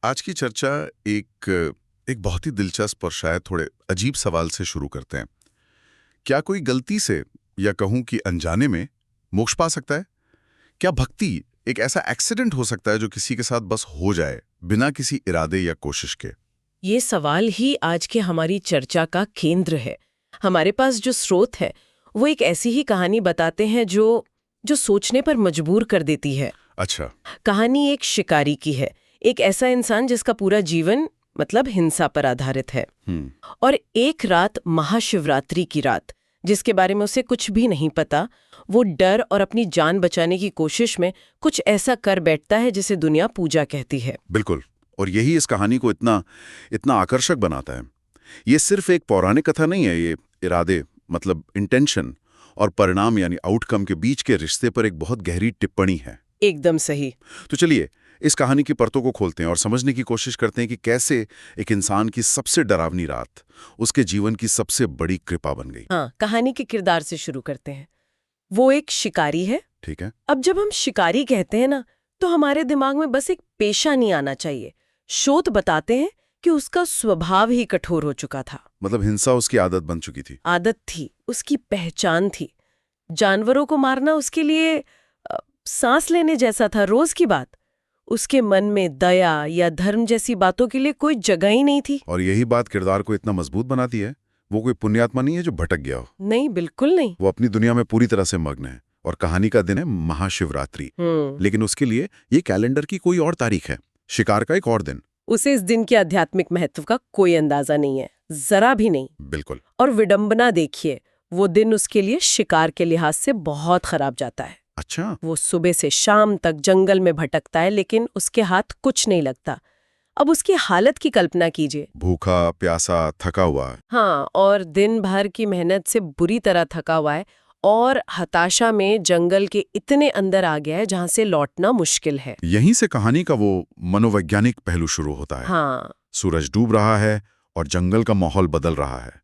आज की चर्चा एक एक बहुत ही दिलचस्प और शायद थोड़े अजीब सवाल से शुरू करते हैं। क्या कोई गलती से या कहूं कि अनजाने में मोक्ष पा सकता है? क्या भक्ति एक ऐसा एक्सीडेंट हो सकता है जो किसी के साथ बस हो जाए बिना किसी इरादे या कोशिश के? ये सवाल ही आज के हमारी चर्चा का केंद्र है। हमारे पास जो स्रोत है वो एक ऐसी ही कहानी बताते हैं जो जो सोचने पर मजबूर कर देती है। अच्छा। कहानी एक शिकारी की है, एक ऐसा इंसान जिसका पूरा जीवन मतलब हिंसा पर आधारित है। और एक रात, महाशिवरात्रि की रात, जिसके बारे में उसे कुछ भी नहीं पता, वो डर और अपनी जान बचाने की कोशिश में कुछ ऐसा कर बैठता है जिसे दुनिया पूजा कहती है। बिल्कुल। और यही इस कहानी को इतना इतना आकर्षक बनाता है। ये सिर्फ एक पौराणिक कथा नहीं है, ये इरादे मतलब इंटेंशन और परिणाम यानी आउटकम के बीच के रिश्ते पर एक बहुत गहरी टिप्पणी है। एकदम सही। तो चलिए इस कहानी की परतों को खोलते हैं और समझने की कोशिश करते हैं कि कैसे एक इंसान की सबसे डरावनी रात उसके जीवन की सबसे बड़ी कृपा बन गई। हाँ, कहानी के किरदार से शुरू करते हैं। वो एक शिकारी है। ठीक है। अब जब हम शिकारी कहते हैं ना, तो हमारे दिमाग में बस एक पेशा नहीं आना चाहिए। शोध बताते हैं कि उसका स्वभाव ही कठोर हो चुका था। मतलब हिंसा उसकी आदत बन चुकी थी। आदत थी, उसकी पहचान थी। जानवरों को मारना उसके लिए सांस लेने जैसा था, रोज की बात। उसके मन में दया या धर्म जैसी बातों के लिए कोई जगह ही नहीं थी। और यही बात किरदार को इतना मजबूत बनाती है। वो कोई पुण्यात्मा नहीं है जो भटक गया हो। नहीं, बिल्कुल नहीं। वो अपनी दुनिया में पूरी तरह से मग्न है। और कहानी का दिन है महाशिवरात्रि। लेकिन उसके लिए ये कैलेंडर की कोई और तारीख है, शिकार का एक और दिन। उसे इस दिन के आध्यात्मिक महत्व का कोई अंदाजा नहीं है, जरा भी नहीं। बिल्कुल। और विडंबना देखिए, वो दिन उसके लिए शिकार के लिहाज से बहुत खराब जाता है। अच्छा। वो सुबह से शाम तक जंगल में भटकता है, लेकिन उसके हाथ कुछ नहीं लगता। अब उसकी हालत की कल्पना कीजिए। भूखा प्यासा थका हुआ। हाँ, और दिन भर की मेहनत से बुरी तरह थका हुआ है और हताशा में जंगल के इतने अंदर आ गया है जहां से लौटना मुश्किल है। यहीं से कहानी का वो मनोवैज्ञानिक पहलू शुरू होता है। हाँ। सूरज डूब रहा है और जंगल का माहौल बदल रहा है।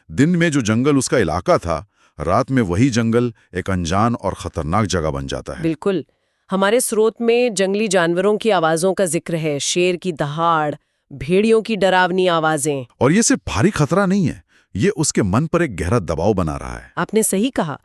दिन में जो जंगल उसका इलाका था, रात में वही जंगल एक अनजान और खतरनाक जगह बन जाता है। बिल्कुल। हमारे स्रोत में जंगली जानवरों की आवाजों का जिक्र है, शेर की दहाड़, भेड़ियों की डरावनी आवाजें। और ये सिर्फ भारी खतरा नहीं है, ये उसके मन पर एक गहरा दबाव बना रहा है। आपने सही कहा,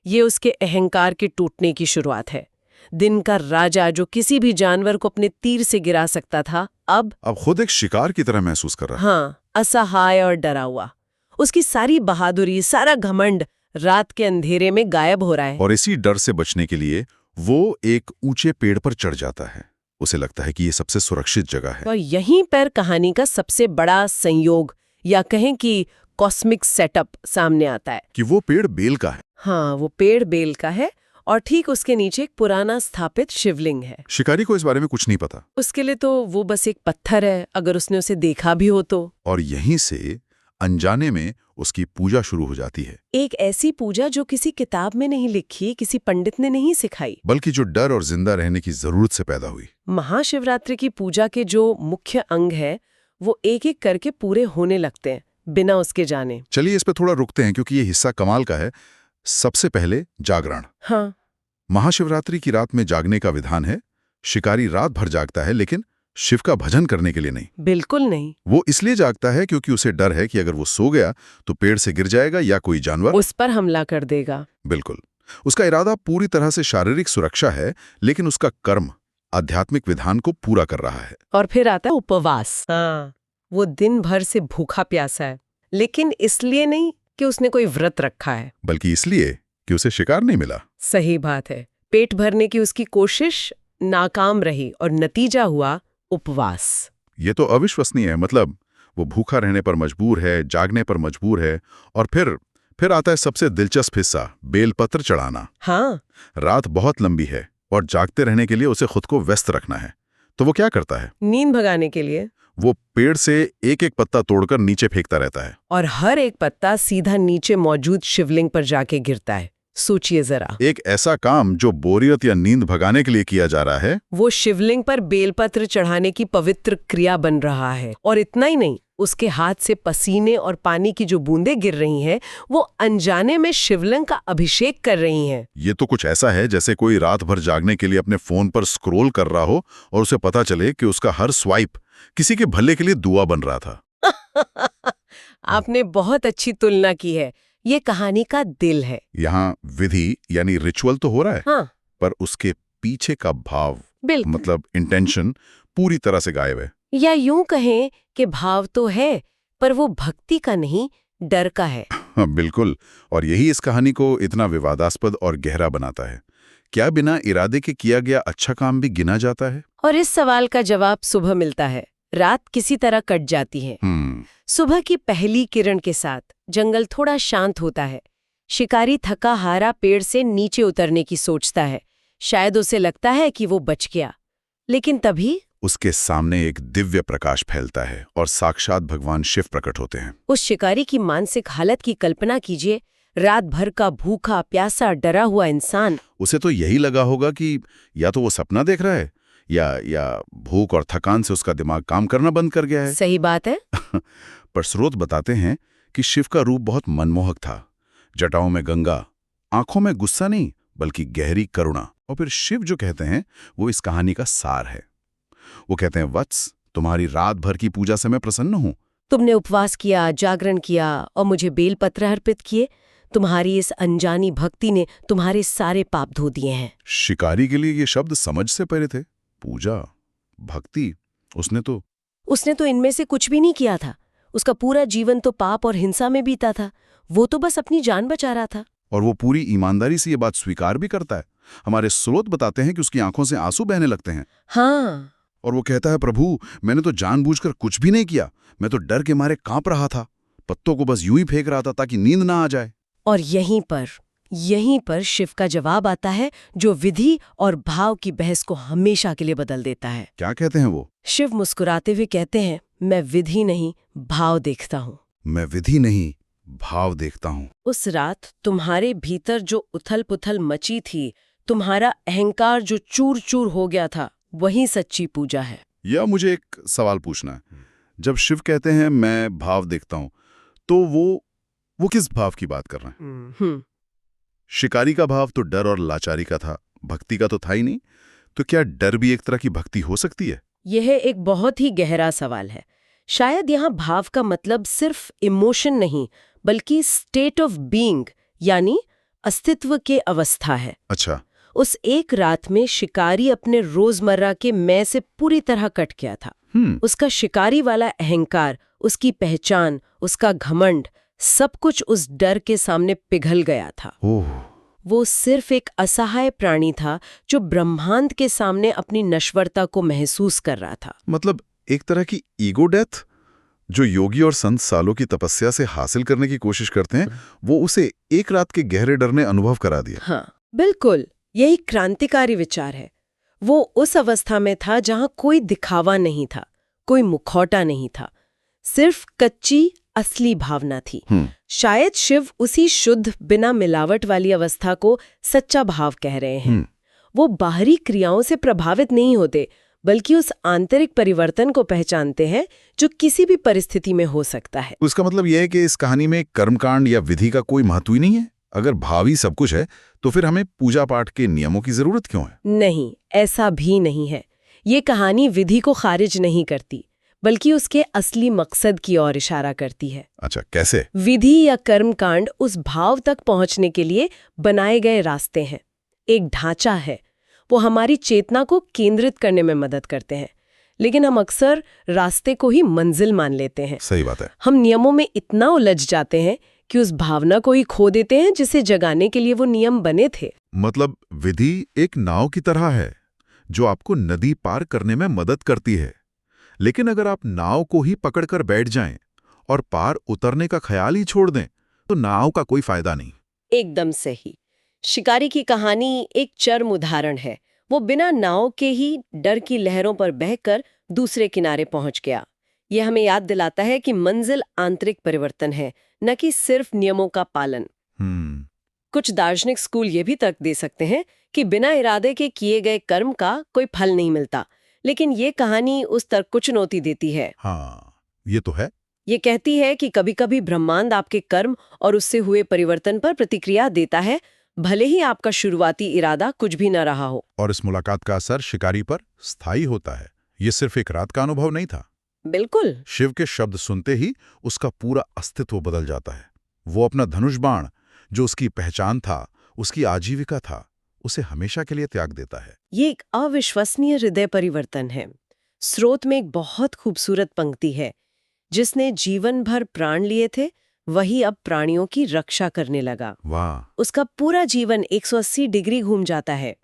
ये उसके अहंकार के टूटने की शुरुआत है। दिन का राजा जो किसी भी जानवर को अपने तीर से गिरा सकता था, अब खुद एक शिकार की तरह महसूस कर रहा है। हाँ, असहाय और डरा हुआ। उसकी सारी बहादुरी, सारा घमंड रात के अंधेरे में गायब हो रहा है। और इसी डर से बचने के लिए वो एक ऊंचे पेड़ पर चढ़ जाता है। उसे लगता है कि ये सबसे सुरक्षित जगह है। और यहीं पर कहानी का सबसे बड़ा संयोग या कहें कि कॉस्मिक सेटअप सामने आता है। कि वो पेड़ बेल का है। हाँ, वो पेड़ बेल का है और ठीक उसके नीचे एक पुराना स्थापित शिवलिंग है। शिकारी को इस बारे में कुछ नहीं पता। उसके लिए तो वो बस एक पत्थर है, अगर उसने उसे देखा भी हो तो। और यहीं से अनजाने में उसकी पूजा शुरू हो जाती है। एक ऐसी पूजा जो किसी किताब में नहीं लिखी, किसी पंडित ने नहीं सिखाई, बल्कि जो डर और जिंदा रहने की जरूरत से पैदा हुई। महाशिवरात्रि की पूजा के जो मुख्य अंग है वो एक एक करके पूरे होने लगते हैं बिना उसके जाने। चलिए इस पे थोड़ा रुकते हैं क्योंकि ये हिस्सा कमाल का है। सबसे पहले जागरण। हाँ। महाशिवरात्रि की रात में जागने का विधान है। शिकारी रात भर जागता है, लेकिन शिव का भजन करने के लिए नहीं। बिल्कुल नहीं। वो इसलिए जागता है क्योंकि उसे डर है कि अगर वो सो गया तो पेड़ से गिर जाएगा या कोई जानवर उस पर हमला कर देगा। बिल्कुल। उसका इरादा पूरी तरह से शारीरिक सुरक्षा है, लेकिन उसका कर्म आध्यात्मिक विधान को पूरा कर रहा है। और फिर आता है उपवास। हाँ, वो दिन भर से भूखा प्यासा है, लेकिन इसलिए नहीं कि उसने कोई व्रत रखा है, बल्कि इसलिए कि उसे शिकार नहीं मिला। सही बात है। पेट भरने की उसकी कोशिश नाकाम रही और नतीजा हुआ उपवास। ये तो अविश्वसनीय है। मतलब वो भूखा रहने पर मजबूर है, जागने पर मजबूर है, और फिर आता है सबसे दिलचस्प हिस्सा, बेलपत्र चढ़ाना। हाँ। रात बहुत लंबी है और जागते रहने के लिए उसे खुद को व्यस्त रखना है। तो वो क्या करता है? नींद भगाने के लिए वो पेड़ से एक एक पत्ता तोड़कर नीचे फेंकता रहता है। और हर एक पत्ता सीधा नीचे मौजूद शिवलिंग पर जाके गिरता है। सोचिए जरा, एक ऐसा काम जो बोरियत या नींद भगाने के लिए किया जा रहा है, वो शिवलिंग पर बेलपत्र चढ़ाने की पवित्र क्रिया बन रहा है। और इतना ही नहीं, उसके हाथ से पसीने और पानी की जो बूंदें गिर रही हैं, वो अनजाने में शिवलिंग का अभिषेक कर रही हैं। ये तो कुछ ऐसा है जैसे कोई रात भर जागने के लिए अपने फोन पर स्क्रॉल कर रहा हो और उसे पता चले कि उसका हर स्वाइप किसी के भले के लिए दुआ बन रहा था। आपने बहुत अच्छी तुलना की है। ये कहानी का दिल है। यहाँ विधि यानी रिचुअल तो हो रहा है, हाँ, पर उसके पीछे का भाव, बिल्कुल। मतलब इंटेंशन, पूरी तरह से गायब है। या यूं कहें कि भाव तो है, पर वो भक्ति का नहीं, डर का है। हाँ, बिल्कुल। और यही इस कहानी को इतना विवादास्पद और गहरा बनाता है। क्या बिना इरादे के किया गया अच्छा काम भी गिना जाता है? और इस सवाल का जवाब सुबह मिलता है। रात किसी तरह कट जाती है। सुबह की पहली किरण के साथ जंगल थोड़ा शांत होता है। शिकारी थका हारा पेड़ से नीचे उतरने की सोचता है। शायद उसे लगता है कि वो बच गया, लेकिन तभी उसके सामने एक दिव्य प्रकाश फैलता है और साक्षात भगवान शिव प्रकट होते हैं। उस शिकारी की मानसिक हालत की कल्पना कीजिए। रात भर का भूखा प्यासा डरा हुआ इंसान। उसे तो यही लगा होगा कि या तो वो सपना देख रहा है या भूख और थकान से उसका दिमाग काम करना बंद कर गया है। सही बात है। पर स्रोत बताते हैं कि शिव का रूप बहुत मनमोहक था। जटाओं में गंगा, आंखों में गुस्सा नहीं बल्कि गहरी करुणा। और फिर शिव जो कहते हैं वो इस कहानी का सार है। वो कहते हैं, वत्स, तुम्हारी रात भर की पूजा से मैं प्रसन्न हूं। तुमने उपवास किया, जागरण किया और मुझे बेलपत्र अर्पित किए। तुम्हारी इस अनजानी भक्ति ने तुम्हारे सारे पाप धो दिए हैं। शिकारी के लिए ये शब्द समझ से परे थे। पूजा, भक्ति, उसने तो इनमें से कुछ भी नहीं किया था। उसका पूरा जीवन तो पाप और हिंसा में बीता था। वो तो बस अपनी जान बचा रहा था। और वो पूरी ईमानदारी से ये बात स्वीकार भी करता है। हमारे स्रोत बताते हैं कि उसकी आंखों से आंसू बहने लगते हैं। हाँ। और वो कहता है, प्रभु, मैंने तो जानबूझकर कुछ भी नहीं किया। मैं तो डर के मारे कांप रहा था। पत्तों को बस यूं ही फेंक रहा था ताकि नींद ना आ जाए। और यहीं पर शिव का जवाब आता है, जो विधि और भाव की बहस को हमेशा के लिए बदल देता है। क्या कहते हैं वो? शिव मुस्कुराते हुए कहते हैं, मैं विधि नहीं, भाव देखता हूँ। मैं विधि नहीं, भाव देखता हूँ। उस रात तुम्हारे भीतर जो उथल पुथल मची थी, तुम्हारा अहंकार जो चूर चूर हो गया था, वही सच्ची पूजा है। या मुझे एक सवाल पूछना है। जब शिव कहते हैं मैं भाव देखता हूँ, तो वो किस भाव की बात कर रहे हैं? शिकारी का भाव तो डर और लाचारी का था, भक्ति का तो था ही नहीं। तो क्या डर भी एक तरह की भक्ति हो सकती है? यह एक बहुत ही गहरा सवाल है। शायद यहाँ भाव का मतलब सिर्फ इमोशन नहीं, बल्कि स्टेट ऑफ बीइंग, यानी अस्तित्व के अवस्था है। अच्छा। उस एक रात में शिकारी अपने रोजमर्रा के मैं से पूरी तरह कट गया था। उसका शिकारी वाला अहंकार, उसकी पहचान, उसका घमंड, सब कुछ उस डर के सामने पिघल गया था। वो सिर्फ एक असहाय प्राणी था जो ब्रह्मांड के सामने अपनी नश्वरता को महसूस कर रहा था। मतलब एक तरह की ईगो डेथ जो योगी और संत सालों की तपस्या से हासिल करने की कोशिश करते हैं, वो उसे एक रात के गहरे डर ने अनुभव करा दिया। हाँ, बिल्कुल, यही क्रांतिकारी विचार है। वो उस अवस्था में था जहां कोई दिखावा नहीं था, कोई मुखौटा नहीं था, सिर्फ कच्ची असली भावना थी। शायद शिव उसी शुद्ध बिना मिलावट वाली अवस्था को सच्चा भाव कह रहे हैं। वो बाहरी क्रियाओं से प्रभावित नहीं होते, बल्कि उस आंतरिक परिवर्तन को पहचानते हैं जो किसी भी परिस्थिति में हो सकता है। उसका मतलब यह है कि इस कहानी में कर्मकांड या विधि का कोई महत्व ही नहीं है। अगर भाव ही सब कुछ है, तो फिर हमें पूजा पाठ के नियमों की जरूरत क्यों है? नहीं, ऐसा भी नहीं है। ये कहानी विधि को खारिज नहीं करती, बल्कि उसके असली मकसद की ओर इशारा करती है। अच्छा, कैसे? विधि या कर्मकांड उस भाव तक पहुंचने के लिए बनाए गए रास्ते हैं, एक ढांचा है। वो हमारी चेतना को केंद्रित करने में मदद करते हैं, लेकिन हम अक्सर रास्ते को ही मंजिल मान लेते हैं। सही बात है। हम नियमों में इतना उलझ जाते हैं कि उस भावना को ही खो देते हैं जिसे जगाने के लिए वो नियम बने थे। मतलब विधि एक नाव की तरह है जो आपको नदी पार करने में मदद करती है, लेकिन अगर आप नाव को ही पकड़कर बैठ जाएं और पार उतरने का ख्याल ही छोड़ दें, तो नाव का कोई फायदा नहीं। एकदम सही। शिकारी की कहानी एक चरम उदाहरण है। वो बिना नाव के ही डर की लहरों पर बहकर दूसरे किनारे पहुंच गया। यह हमें याद दिलाता है कि मंजिल आंतरिक परिवर्तन है, न कि सिर्फ नियमों का पालन। कुछ दार्शनिक स्कूल ये भी तर्क दे सकते हैं कि बिना इरादे के किए गए कर्म का कोई फल नहीं मिलता, लेकिन ये कहानी उस तर्क को चुनौती देती है। हाँ, ये तो है। ये कहती है कि कभी-कभी ब्रह्मांड आपके कर्म और उससे हुए परिवर्तन पर प्रतिक्रिया देता है, भले ही आपका शुरुआती इरादा कुछ भी न रहा हो। और इस मुलाकात का असर शिकारी पर स्थायी होता है। ये सिर्फ एक रात का अनुभव नहीं था। बिल्कुल। शिव के शब्द सुनते ही उसका पूरा अस्तित्व बदल जाता है। वो अपना धनुष बाण, जो उसकी पहचान था, उसकी आजीविका था, उसे हमेशा के लिए त्याग देता है। ये एक अविश्वसनीय हृदय परिवर्तन है। स्रोत में एक बहुत खूबसूरत पंक्ति है, जिसने जीवन भर प्राण लिए थे, वही अब प्राणियों की रक्षा करने लगा। वाह! उसका पूरा जीवन 180 डिग्री घूम जाता है।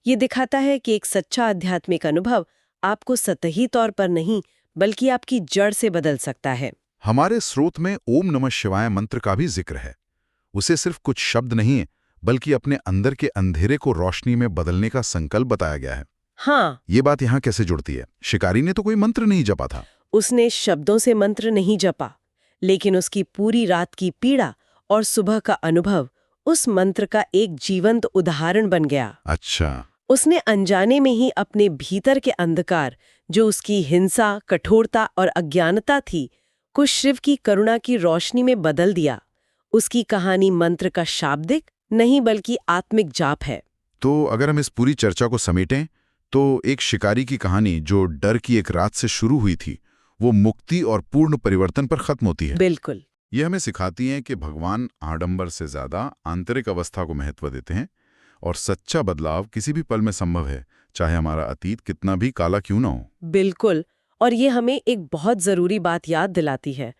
ये दिखाता है कि एक सच्चा आध्यात्मिक अनुभव आपको सतही तौर पर नहीं, बल्कि आपकी जड़ से बदल सकता है। हमारे स्रोत में ओम नमः शिवाय मंत्र का भी जिक्र है। उसे सिर्फ कुछ शब्द नहीं, बल्कि अपने अंदर के अंधेरे को रोशनी में बदलने का संकल्प बताया गया है। हाँ, ये बात यहाँ कैसे जुड़ती है? शिकारी ने तो कोई मंत्र नहीं जपा था। उसने शब्दों से मंत्र नहीं जपा, लेकिन उसकी पूरी रात की पीड़ा और सुबह का अनुभव उस मंत्र का एक जीवंत उदाहरण बन गया। अच्छा। उसने अनजाने में ही अपने भीतर के अंधकार, जो उसकी हिंसा, कठोरता और अज्ञानता थी, को शिव की करुणा की रोशनी में बदल दिया। उसकी कहानी मंत्र का शाब्दिक नहीं, बल्कि आत्मिक जाप है। तो अगर हम इस पूरी चर्चा को समेटें, तो एक शिकारी की कहानी जो डर की एक रात से शुरू हुई थी, वो मुक्ति और पूर्ण परिवर्तन पर खत्म होती है। बिल्कुल। ये हमें सिखाती हैं कि भगवान आडंबर से ज्यादा आंतरिक अवस्था को महत्व देते हैं, और सच्चा बदलाव किसी भी पल में संभव है, चाहे हमारा अतीत कितना भी काला क्यों ना हो। बिल्कुल। और ये हमें एक बहुत जरूरी बात याद दिलाती है।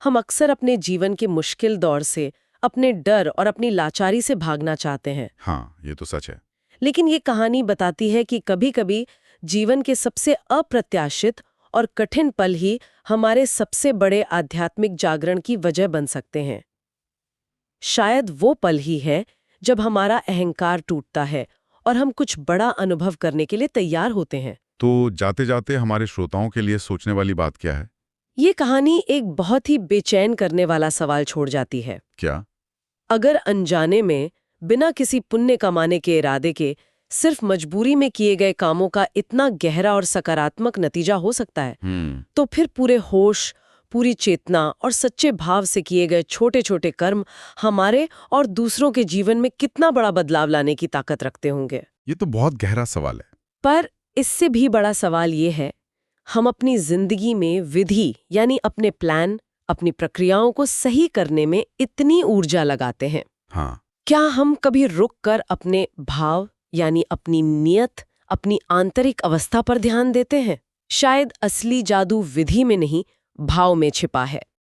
हम अक्सर अपने जीवन के मुश्किल दौर से, अपने डर और अपनी लाचारी से भागना चाहते हैं। हाँ, ये तो सच है। लेकिन ये कहानी बताती है कि कभी-कभी जीवन के सबसे अप्रत्याशित और कठिन पल ही हमारे सबसे बड़े आध्यात्मिक जागरण की वजह बन सकते हैं। शायद वो पल ही है जब हमारा अहंकार टूटता है और हम कुछ बड़ा अनुभव करने के लिए तैयार होते हैं। तो जाते जाते हमारे श्रोताओं के लिए सोचने वाली बात क्या है? ये कहानी एक बहुत ही बेचैन करने वाला सवाल छोड़ जाती है। क्या? अगर अनजाने में, बिना किसी पुण्य कमाने के इरादे के, सिर्फ मजबूरी में किए गए कामों का इतना गहरा और सकारात्मक नतीजा हो सकता है, तो फिर पूरे होश, पूरी चेतना और सच्चे भाव से किए गए छोटे छोटे कर्म हमारे और दूसरों के जीवन में कितना बड़ा बदलाव लाने की ताकत रखते होंगे। ये तो बहुत गहरा सवाल है। पर इससे भी बड़ा सवाल ये है, हम अपनी जिंदगी में विधि यानी अपने प्लान, अपनी प्रक्रियाओं को सही करने में इतनी ऊर्जा लगाते हैं। हाँ। क्या हम कभी रुक कर अपने भाव यानी अपनी नियत, अपनी आंतरिक अवस्था पर ध्यान देते हैं? शायद असली जादू विधि में नहीं, भाव में छिपा है।